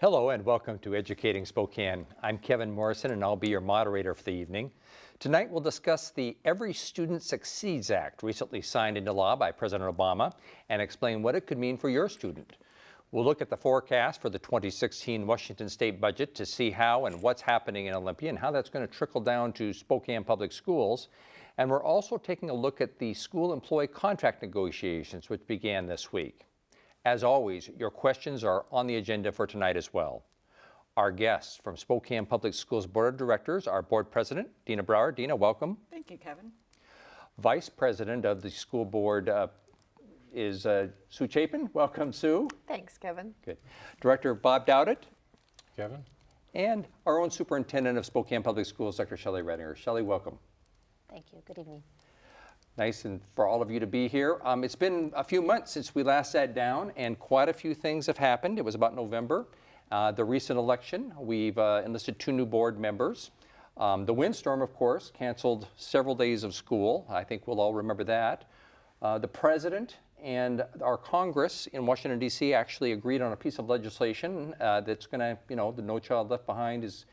Hello and welcome to Educating Spokane. I'm Kevin Morrison and I'll be your moderator for the evening. Tonight we'll discuss the Every Student Succeeds Act, recently signed into law by President Obama, and explain what it could mean for your student. We'll look at the forecast for the 2016 Washington State budget to see how and what's happening in Olympia and how that's going to trickle down to Spokane Public Schools. And we're also taking a look at the school employee contract negotiations, which began this week. As always, your questions are on the agenda for tonight as well. Our guests from Spokane Public Schools Board of Directors, our Board President, Deana Brower. Deana, welcome. Thank you, Kevin. Vice President of the school board is Sue Chapin. Welcome, Sue. Thanks, Kevin. Good. Director Bob Douthitt. Kevin. And our own Superintendent of Spokane Public Schools, Dr. Shelley Redinger. Shelley, welcome. Thank you. Good evening. Nice and for all of you to be here. It's been a few months since we last sat down and quite a few things have happened. It was about November. The recent election, we've enlisted 2 new board members. The windstorm, of course, canceled several days of school. I think we'll all remember that. The president and our Congress in Washington, D.C. actually agreed on a piece of legislation that's going to, the No Child Left Behind is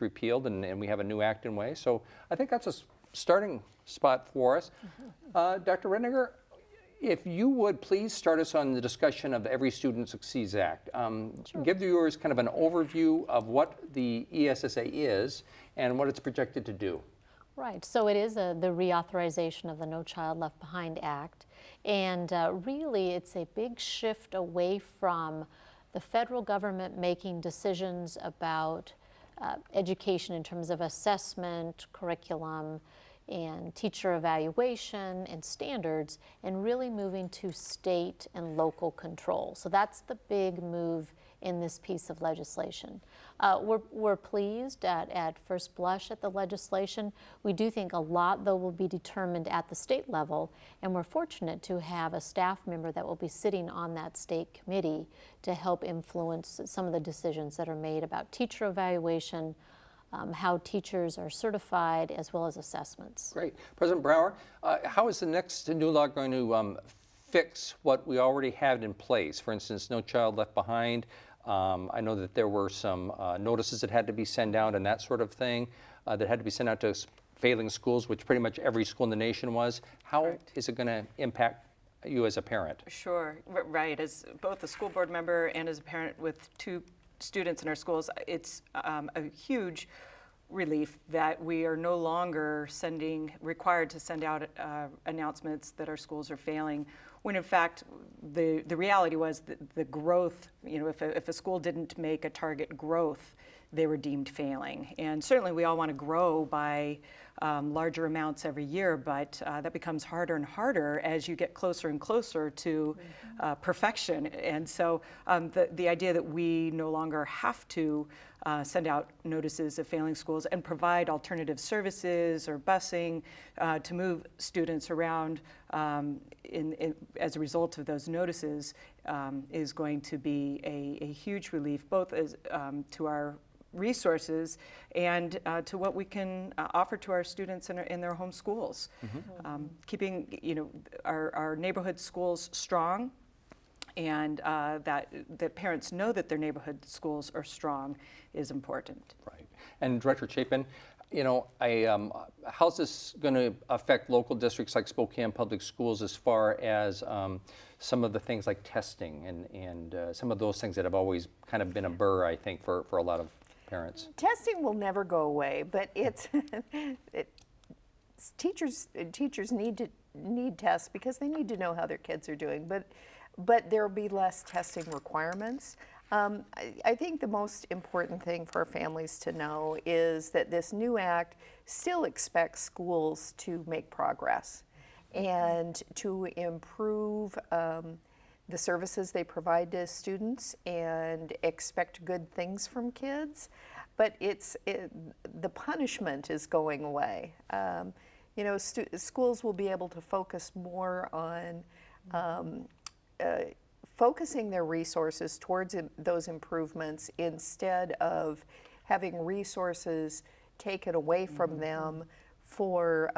repealed and we have a new act in way. So I think that's a starting spot for us. Dr. Redinger, if you would please start us on the discussion of the Every Student Succeeds Act. Sure. Give the viewers kind of an overview of what the ESSA is and what it's projected to do. Right, so it is the reauthorization of the No Child Left Behind Act, and really it's a big shift away from the federal government making decisions about education in terms of assessment, curriculum, and teacher evaluation and standards, and really moving to state and local control. So that's the big move in this piece of legislation. We're pleased at first blush at the legislation. We do think a lot, though, will be determined at the state level, and we're fortunate to have a staff member that will be sitting on that state committee to help influence some of the decisions that are made about teacher evaluation, how teachers are certified, as well as assessments. Great. President Brower, how is the next new law going to fix what we already have in place? For instance, No Child Left Behind. I know that there were some notices that had to be sent out and that sort of thing that had to be sent out to failing schools, which pretty much every school in the nation was. How Correct. Is it going to impact you as a parent? Sure, right. As both a school board member and as a parent with 2 students in our schools, it's a huge relief that we are no longer required to send out announcements that our schools are failing, when in fact the reality was that the growth, if a school didn't make a target growth, they were deemed failing. And certainly we all want to grow by larger amounts every year, but that becomes harder and harder as you get closer and closer to perfection. And so the idea that we no longer have to send out notices of failing schools and provide alternative services or busing to move students around as a result of those notices is going to be a huge relief, both as to our resources and to what we can offer to our students in their home schools. Mm-hmm. Keeping our neighborhood schools strong, and that parents know that their neighborhood schools are strong is important. Right. And Director Chapin, how's this going to affect local districts like Spokane Public Schools as far as some of the things like testing and some of those things that have always kind of been a burr, I think, for a lot of parents? Testing will never go away, but teachers need tests because they need to know how their kids are doing. But there will be less testing requirements. I think the most important thing for families to know is that this new act still expects schools to make progress and to improve the services they provide to students and expect good things from kids. But the punishment is going away. Schools will be able to focus more on focusing their resources towards those improvements instead of having resources taken away from them for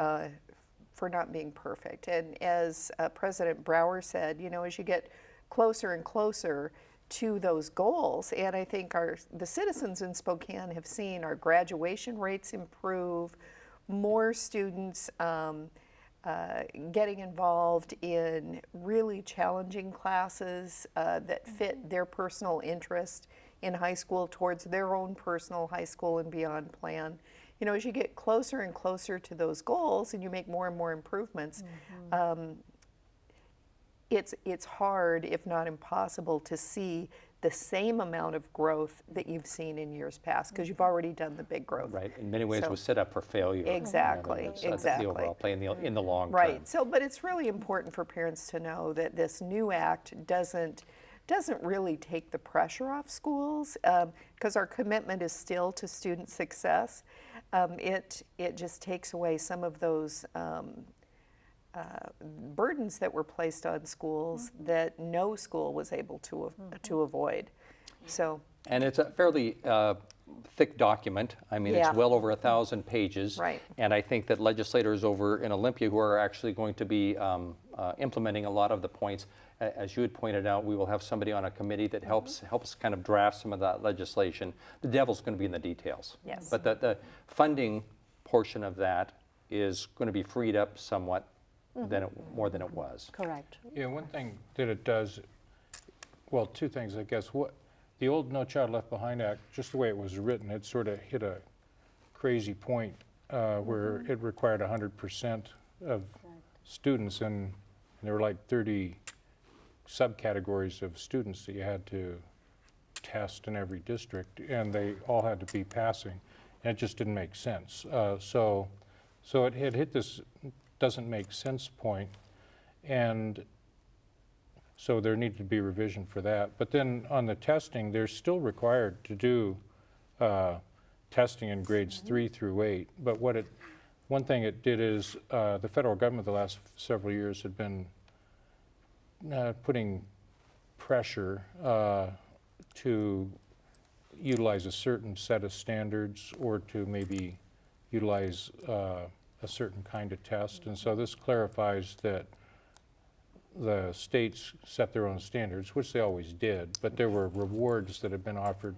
not being perfect. And as President Brower said, as you get closer and closer to those goals. And I think the citizens in Spokane have seen our graduation rates improve, more students getting involved in really challenging classes that fit their personal interest in high school towards their own personal high school and beyond plan. You know, as you get closer and closer to those goals and you make more and more improvements, it's hard, if not impossible, to see the same amount of growth that you've seen in years past because you've already done the big growth. Right, in many ways So- was set up for failure. Exactly, It's, exactly. The overall play in the long term. Right. So, but it's really important for parents to know that this new act doesn't really take the pressure off schools because our commitment is still to student success. It just takes away some of those burdens that were placed on schools that no school was able to avoid. So. And it's a fairly thick document. I mean, Yeah. it's well over 1,000 pages. Right. And I think that legislators over in Olympia who are actually going to be implementing a lot of the points, as you had pointed out, we will have somebody on a committee that helps kind of draft some of that legislation. The devil's going to be in the details. Yes. But the funding portion of that is going to be freed up somewhat more than it was. Correct. Yeah, one thing that it does, well, two things, I guess. The old No Child Left Behind Act, just the way it was written, it sort of hit a crazy point where it required 100% of students, and there were like 30 subcategories of students that you had to test in every district, and they all had to be passing, and it just didn't make sense. So it had hit this doesn't make sense point, and so there needed to be revision for that. But then on the testing, they're still required to do testing in grades 3 through 8. But one thing it did is the federal government the last several years had been putting pressure to utilize a certain set of standards or to maybe utilize a certain kind of test. And so this clarifies that the states set their own standards, which they always did, but there were rewards that had been offered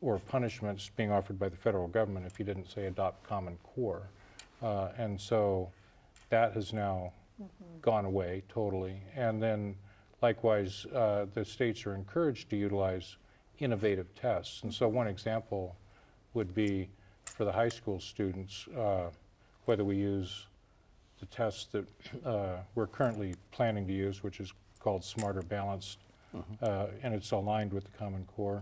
or punishments being offered by the federal government if you didn't, say, adopt Common Core. And so that has now gone away totally. And then likewise, the states are encouraged to utilize innovative tests. And so one example would be for the high school students, whether we use the test that we're currently planning to use, which is called Smarter Balanced, and it's aligned with the Common Core,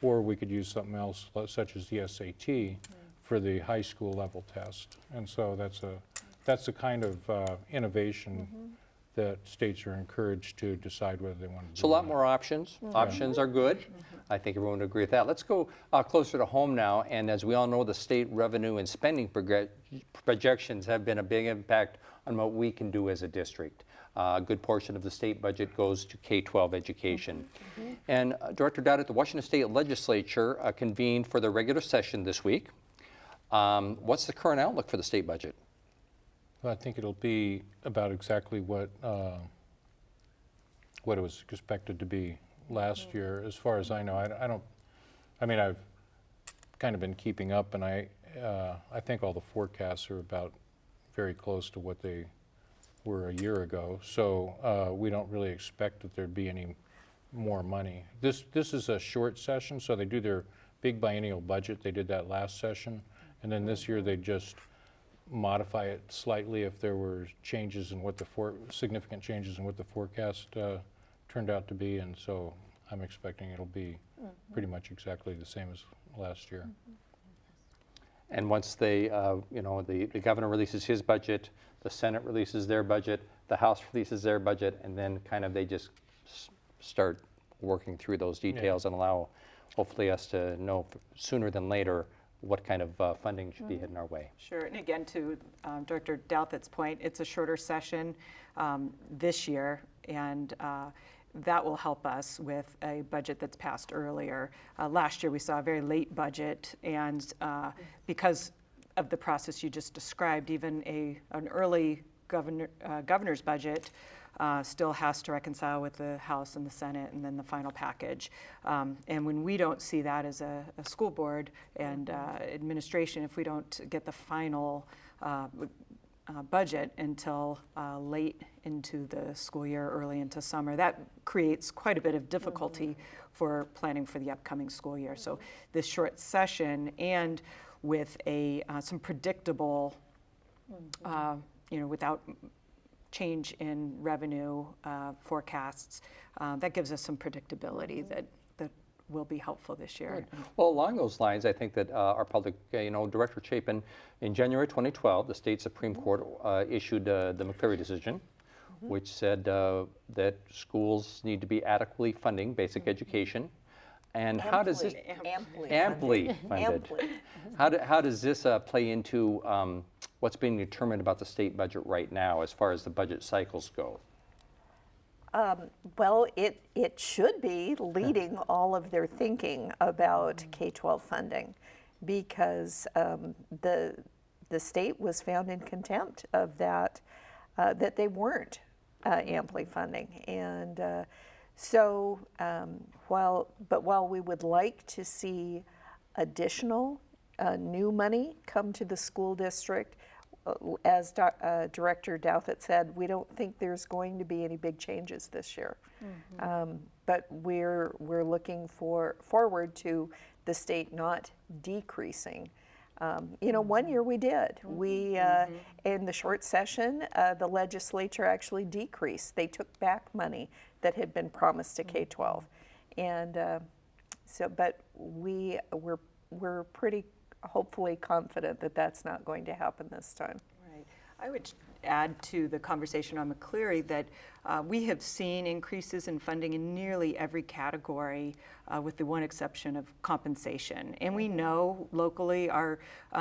or we could use something else such as the SAT for the high school level test. And so that's the kind of innovation that states are encouraged to decide whether they want to do. So a lot or not. more options. Options are good. I think everyone would agree with that. Let's go closer to home now. And as we all know, the state revenue and spending projections have been a big impact on what we can do as a district. A good portion of the state budget goes to K-12 education. And Director Douthitt, the Washington State Legislature convened for the regular session this week. What's the current outlook for the state budget? Well, I think it'll be about exactly what it was expected to be last year, as far as I know. I mean, I've kind of been keeping up, and I think all the forecasts are about very close to what they were a year ago. So we don't really expect that there'd be any more money. This is a short session, so they do their big biennial budget. They did that last session, and then this year they just modify it slightly if there were changes in what significant changes in what the forecast turned out to be, and so I'm expecting it'll be pretty much exactly the same as last year. And once they, the governor releases his budget, the Senate releases their budget, the House releases their budget, and then kind of they just start working through those details and allow, hopefully, us to know sooner than later what kind of funding should be heading our way. Sure, and again, to Director Douthitt's point, it's a shorter session this year, and that will help us with a budget that's passed earlier. Last year, we saw a very late budget, and because of the process you just described, even an early governor's budget still has to reconcile with the House and the Senate and then the final package. And when we don't see that as a school board and administration, if we don't get the final budget until late into the school year, early into summer, that creates quite a bit of difficulty for planning for the upcoming school year. So this short session and with some predictable, without change in revenue forecasts, that gives us some predictability that will be helpful this year. Good. Well, along those lines, I think that our public, Director Chapin, in January 2012, the state Supreme Court issued the McCleary decision, which said that schools need to be adequately funding basic education. And how does this amply funded? How does this play into what's being determined about the state budget right now as far as the budget cycles go? Well, it should be leading all of their thinking about K-12 funding, because the state was found in contempt of that they weren't amply funding, and so while we would like to see additional new money come to the school district, as Director Douthitt said, we don't think there's going to be any big changes this year. But we're looking forward to the state not decreasing. 1 year we did. We, in the short session, the legislature actually decreased. They took back money that had been promised to K-12. And but we're pretty hopefully confident that that's not going to happen this time. Right. I would add to the conversation on McCleary that we have seen increases in funding in nearly every category, with the one exception of compensation. And we know locally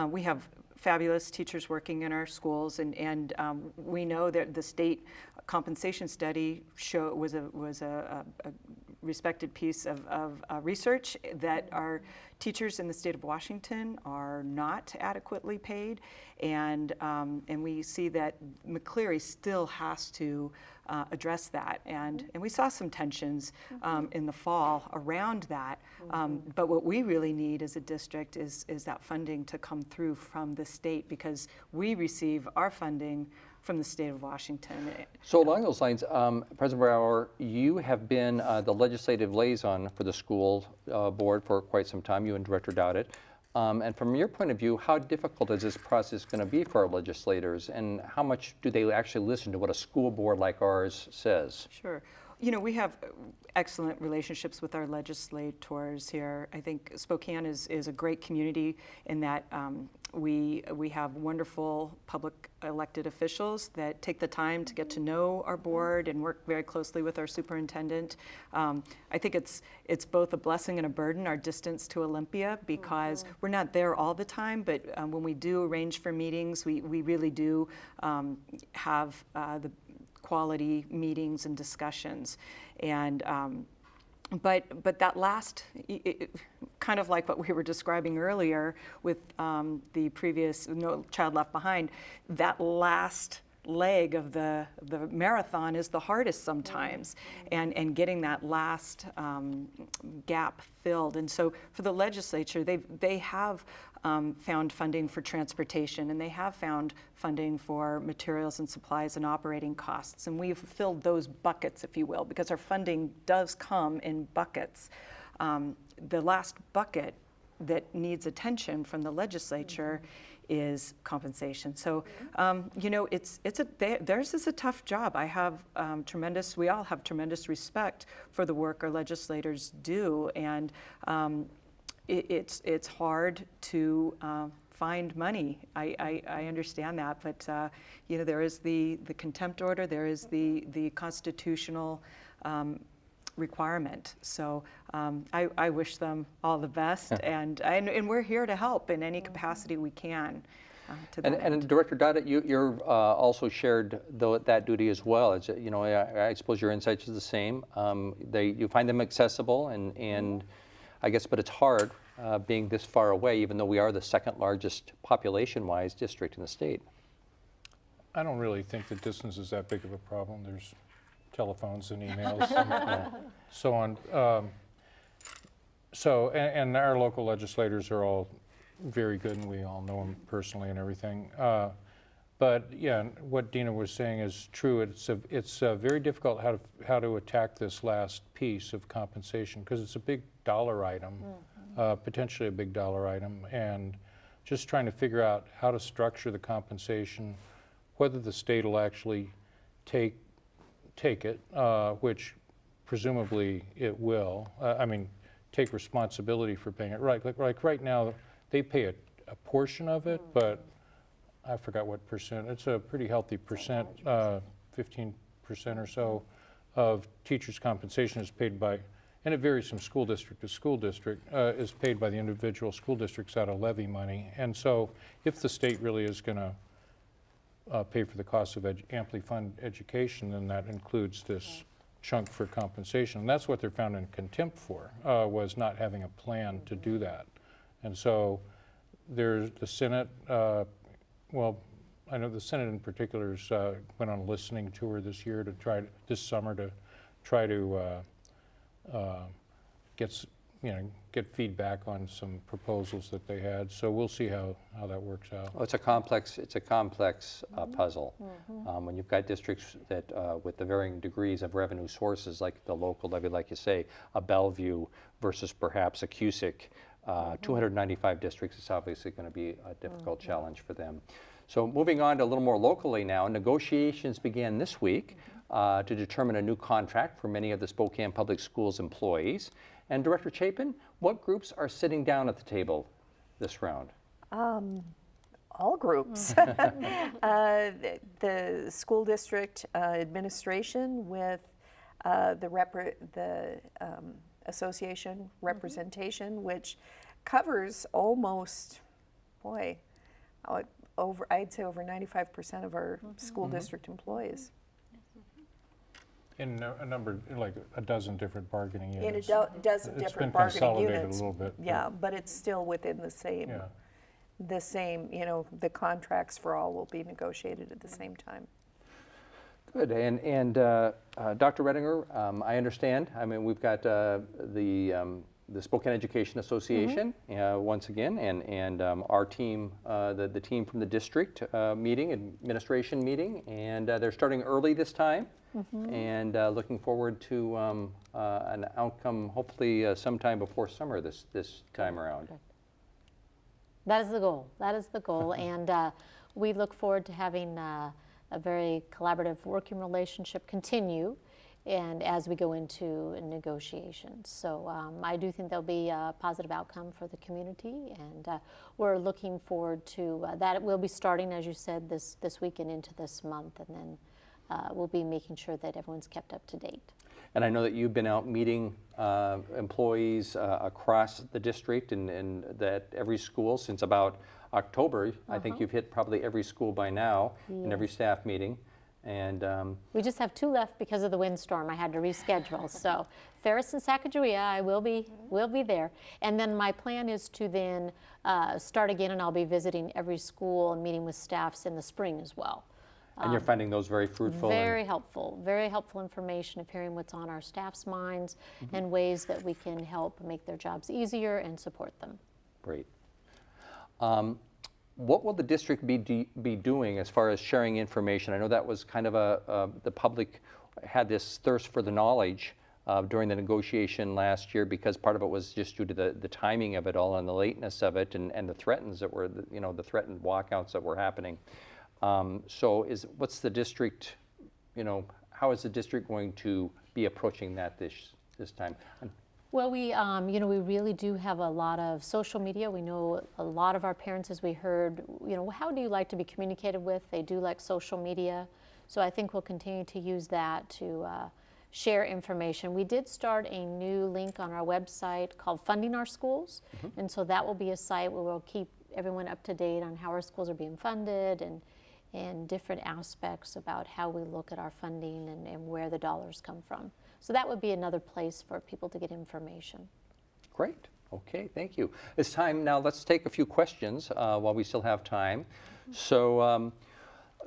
we have fabulous teachers working in our schools, and we know that the state compensation study was a respected piece of research that our teachers in the state of Washington are not adequately paid, and we see that McCleary still has to address that, and we saw some tensions in the fall around that, but what we really need as a district is that funding to come through from the state, because we receive our funding from the state of Washington. So along those lines, President Brower, you have been the legislative liaison for the school board for quite some time, you and Director Douthitt. And from your point of view, how difficult is this process going to be for our legislators, and how much do they actually listen to what a school board like ours says? Sure. We have excellent relationships with our legislators here. I think Spokane is a great community in that we have wonderful public elected officials that take the time to get to know our board and work very closely with our superintendent. I think it's both a blessing and a burden, our distance to Olympia, because we're not there all the time, but when we do arrange for meetings, we really do have the quality meetings and discussions, and but that last, kind of like what we were describing earlier with the previous No Child Left Behind, that last leg of the marathon is the hardest sometimes, and getting that last gap filled. And so for the legislature, they have found funding for transportation, and they have found funding for materials and supplies and operating costs, and we've filled those buckets, if you will, because our funding does come in buckets. The last bucket that needs attention from the legislature is compensation. So, theirs is a tough job. I have we all have tremendous respect for the work our legislators do, and it's hard to find money. I understand that, but there is the contempt order, there is the constitutional requirement. So I wish them all the best, and we're here to help in any capacity we can. And Director Douthitt, you're also shared that duty as well. As I suppose your insights is the same. You find them accessible, and I guess, but it's hard being this far away, even though we are the second largest population-wise district in the state. I don't really think that distance is that big of a problem. There's telephones and emails and so on. And our local legislators are all very good, and we all know them personally and everything. But yeah, what Deana was saying is true. It's very difficult how to attack this last piece of compensation, because it's a big dollar item, potentially a big dollar item, and just trying to figure out how to structure the compensation, whether the state will actually take it, which presumably it will. Take responsibility for paying it. Right, like right now, they pay a portion of it, but I forgot what percent. It's a pretty healthy percent, 15% or so of teachers' compensation is paid by, and it varies from school district to school district, is paid by the individual school districts out of levy money. And so if the state really is going to pay for the cost of amply funded education, then that includes this chunk for compensation. And that's what they're found in contempt for, was not having a plan to do that. And so there's the Senate, well, I know the Senate in particular went on a listening tour this summer to try to get feedback on some proposals that they had. So we'll see how that works out. Well, it's a complex puzzle. When you've got districts that with the varying degrees of revenue sources, like the local levy, like you say, a Bellevue versus perhaps a Cusick, 295 districts, is obviously going to be a difficult challenge for them. So moving on to a little more locally now, negotiations began this week to determine a new contract for many of the Spokane Public Schools employees. And Director Chapin, what groups are sitting down at the table this round? All groups. The school district administration with the association representation, which covers almost, I'd say over 95% of our school district employees. In a number, like a dozen different bargaining In units. a dozen It's different been bargaining consolidated units. a little bit. Yeah, but it's still within the same, the contracts for all will be negotiated at the same time. Good. And Dr. Redinger, I understand. I mean, we've got the Spokane Education Association once again, and our team, the team from the district administration meeting, and they're starting early this time, and looking forward to an outcome hopefully sometime before summer this time around. That is the goal. That is the goal, and we look forward to having a very collaborative working relationship continue, and as we go into negotiations. So I do think there'll be a positive outcome for the community, and we're looking forward to that. We'll be starting, as you said, this week and into this month, and then we'll be making sure that everyone's kept up to date. And I know that you've been out meeting employees across the district and that every school since about October. I think you've hit probably every school by now in every staff meeting. And we just have 2 left because of the windstorm. I had to reschedule. So Ferris and Sacagawea, I will be there. And then my plan is to then start again, and I'll be visiting every school and meeting with staffs in the spring as well. And you're finding those very fruitful? Very helpful information of hearing what's on our staff's minds and ways that we can help make their jobs easier and support them. Great. What will the district be doing as far as sharing information? I know that was kind of the public had this thirst for the knowledge during the negotiation last year, because part of it was just due to the timing of it all and the lateness of it and the threats that were, the threatened walkouts that were happening. So what's the district, how is the district going to be approaching that this time? Well, we really do have a lot of social media. We know a lot of our parents, as we heard, how do you like to be communicated with? They do like social media. So I think we'll continue to use that to share information. We did start a new link on our website called Funding Our Schools. And so that will be a site where we'll keep everyone up to date on how our schools are being funded and different aspects about how we look at our funding and where the dollars come from. So that would be another place for people to get information. Great. Okay, thank you. It's time now. Let's take a few questions while we still have time. So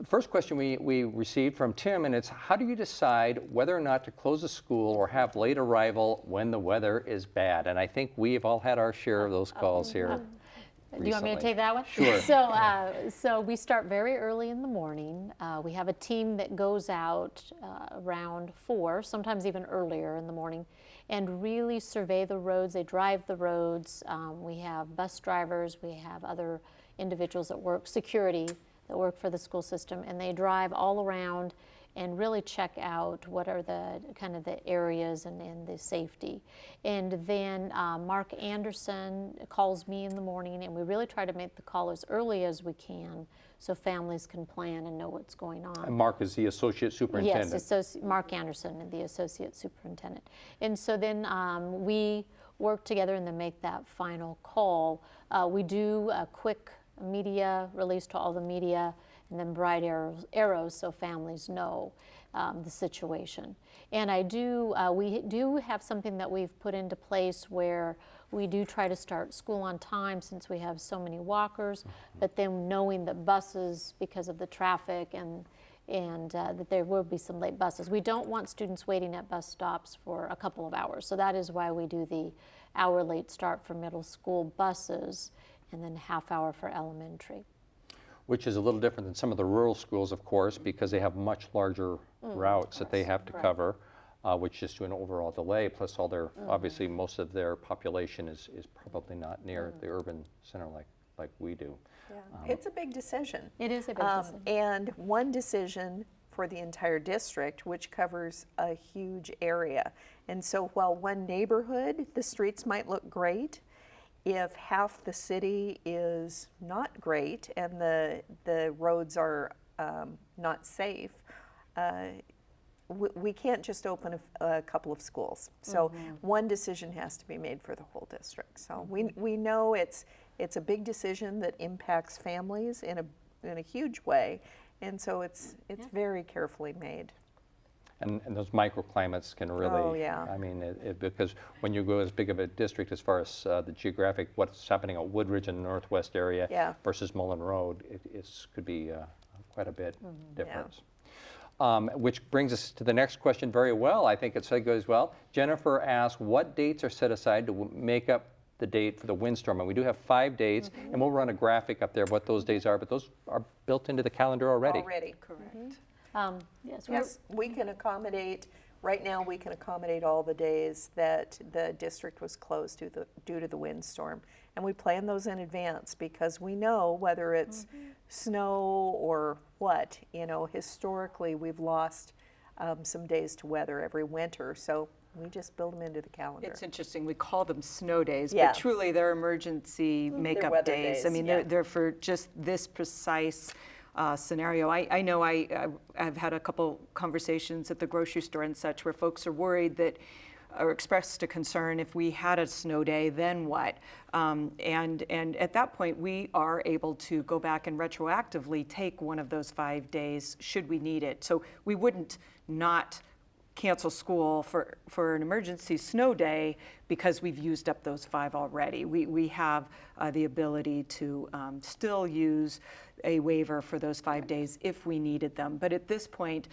First question we received from Tim, and it's how do you decide whether or not to close a school or have late arrival when the weather is bad? And I think we've all had our share of those calls here. Do you want me to take that one? Sure. So we start very early in the morning. We have a team that goes out around 4, sometimes even earlier in the morning, and really survey the roads. They drive the roads. We have bus drivers. We have other individuals that work, security, that work for the school system, and they drive all around and really check out what are the kind of the areas and the safety. And then Mark Anderson calls me in the morning, and we really try to make the call as early as we can so families can plan and know what's going on. And Mark is the associate superintendent. Yes, Mark Anderson, the associate superintendent. And so then we work together and then make that final call. We do a quick media release to all the media, and then bright arrows so families know the situation. And we do have something that we've put into place where we do try to start school on time since we have so many walkers, but then knowing that buses, because of the traffic and that there will be some late buses. We don't want students waiting at bus stops for a couple of hours, so that is why we do the hour late start for middle school buses and then half hour for elementary. Which is a little different than some of the rural schools, of course, because they have much larger routes that they have to cover, which is to an overall delay, plus all their, obviously most of their population is probably not near the urban center like we do. Yeah. It's a big decision. It is a big decision. And one decision for the entire district, which covers a huge area. And so while one neighborhood, the streets might look great, if half the city is not great and the roads are not safe, we can't just open a couple of schools. So one decision has to be made for the whole district. So we know it's a big decision that impacts families in a huge way, and so it's very carefully made. And those microclimates can really, I mean, because when you go as big of a district as far as the geographic, what's happening at Woodridge in the northwest area versus Mullen Road, it could be quite a bit difference. Which brings us to the next question very well. I think it goes well. Jennifer asked, what dates are set aside to make up the date for the windstorm? And we do have 5 dates, and we'll run a graphic up there of what those days are, but those are built into the calendar already. Correct. Yes, we can accommodate, right now we can accommodate all the days that the district was closed due to the windstorm. And we plan those in advance because we know whether it's snow or what, historically we've lost some days to weather every winter. So we just build them into the calendar. It's interesting. We call them snow days, but truly they're emergency makeup days. I mean, they're for just this precise scenario. I know I've had a couple conversations at the grocery store and such where folks are worried that, or expressed a concern, if we had a snow day, then what? And at that point, we are able to go back and retroactively take one of those 5 days should we need it. So we wouldn't not cancel school for an emergency snow day because we've used up those 5 already. We have the ability to still use a waiver for those 5 days if we needed them. But at this point,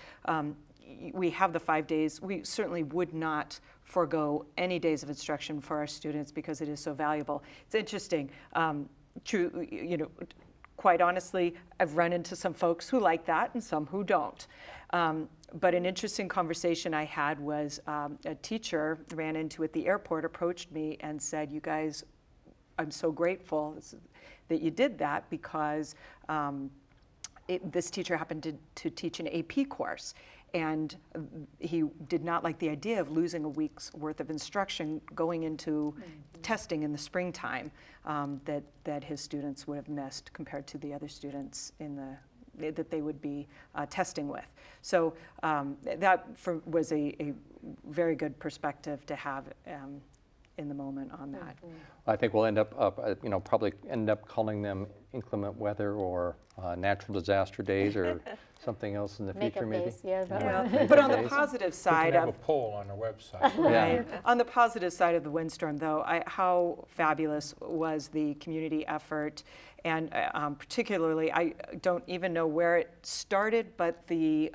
we have the 5 days. We certainly would not forego any days of instruction for our students because it is so valuable. It's interesting. Quite honestly, I've run into some folks who like that and some who don't. But an interesting conversation I had was a teacher ran into at the airport, approached me and said, "You guys, I'm so grateful that you did that because this teacher happened to teach an AP course. And he did not like the idea of losing a week's worth of instruction going into testing in the springtime that his students would have missed compared to the other students that they would be testing with. So that was a very good perspective to have in the moment on that. I think we'll end up, probably end up calling them inclement weather or natural disaster days or something else in the future Makeup maybe? days, yeah. Well, but on the days. positive We side can have of a poll on our website. Yeah. On the positive side of the windstorm, though, how fabulous was the community effort? And particularly, I don't even know where it started, but the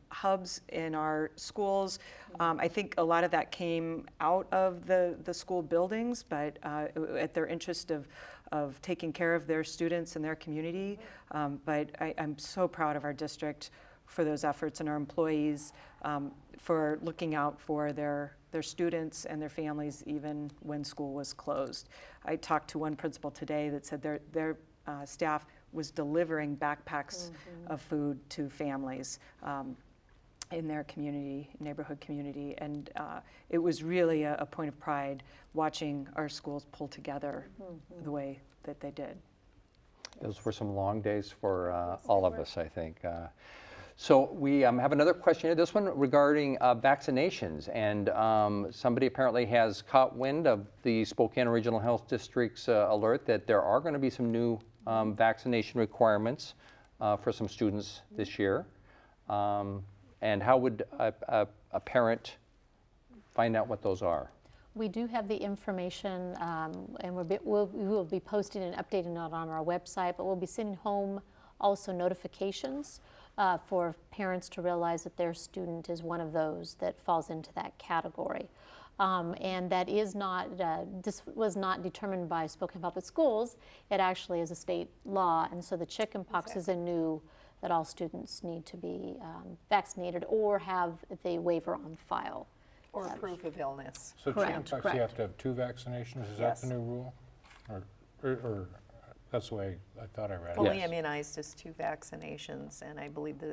hubs in our schools, I think a lot of that came out of the school buildings, but at their interest of taking care of their students and their community. But I'm so proud of our district for those efforts and our employees for looking out for their students and their families even when school was closed. I talked to one principal today that said their staff was delivering backpacks of food to families in their community, neighborhood community, and it was really a point of pride watching our schools pull together the way that they did. Those were some long days for all of us, I think. So we have another question here, this one regarding vaccinations. And somebody apparently has caught wind of the Spokane Regional Health District's alert that there are going to be some new vaccination requirements for some students this year. And how would a parent find out what those are? We do have the information, and we will be posting and updating it on our website, but we'll be sending home also notifications for parents to realize that their student is one of those that falls into that category. And that is not, this was not determined by Spokane Public Schools. It actually is a state law, and so the chickenpox is a new that all students need to be vaccinated or have the waiver on file. Or proof of illness. So Correct, chickenpox, you have to have 2 vaccinations, is that Yes. the new rule? Or that's the way I thought I read it. Fully Yes. immunized is 2 vaccinations, and I believe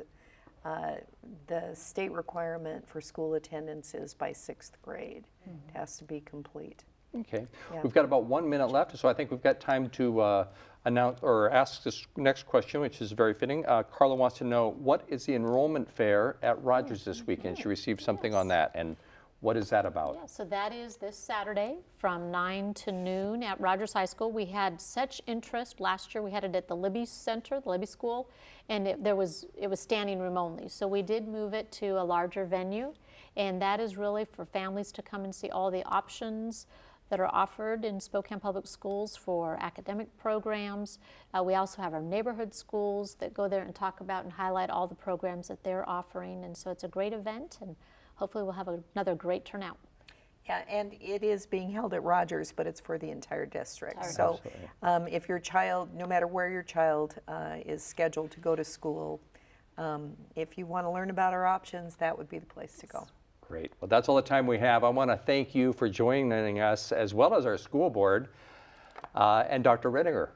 the state requirement for school attendance is by 6th grade. It has to be complete. Okay, Yeah. we've got about 1 minute left, so I think we've got time to announce or ask this next question, which is very fitting. Carla wants to know, what is the enrollment fair at Rogers this weekend? She received something on that, and what is that about? Yeah, so that is this Saturday from 9 to noon at Rogers High School. We had such interest last year. We had it at the Libby Center, the Libby School, and it was standing room only. So we did move it to a larger venue, and that is really for families to come and see all the options that are offered in Spokane Public Schools for academic programs. We also have our neighborhood schools that go there and talk about and highlight all the programs that they're offering, and so it's a great event, and hopefully we'll have another great turnout. Yeah, and it is being held at Rogers, but it's for the entire district. Entire So if your child, no matter where your child is scheduled to go to school, if you want to learn about our options, that would be the place to go. Great. Well, that's all the time we have. I want to thank you for joining us, as well as our school board and Dr. Redinger.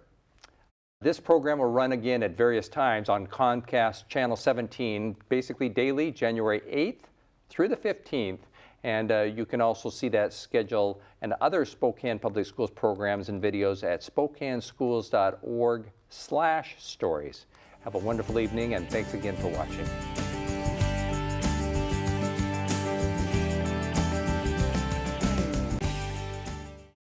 This program will run again at various times on Comcast Channel 17, basically daily, January 8th through the 15th. And you can also see that schedule and other Spokane Public Schools programs and videos at spokaneschools.org/stories. Have a wonderful evening, and thanks again for watching.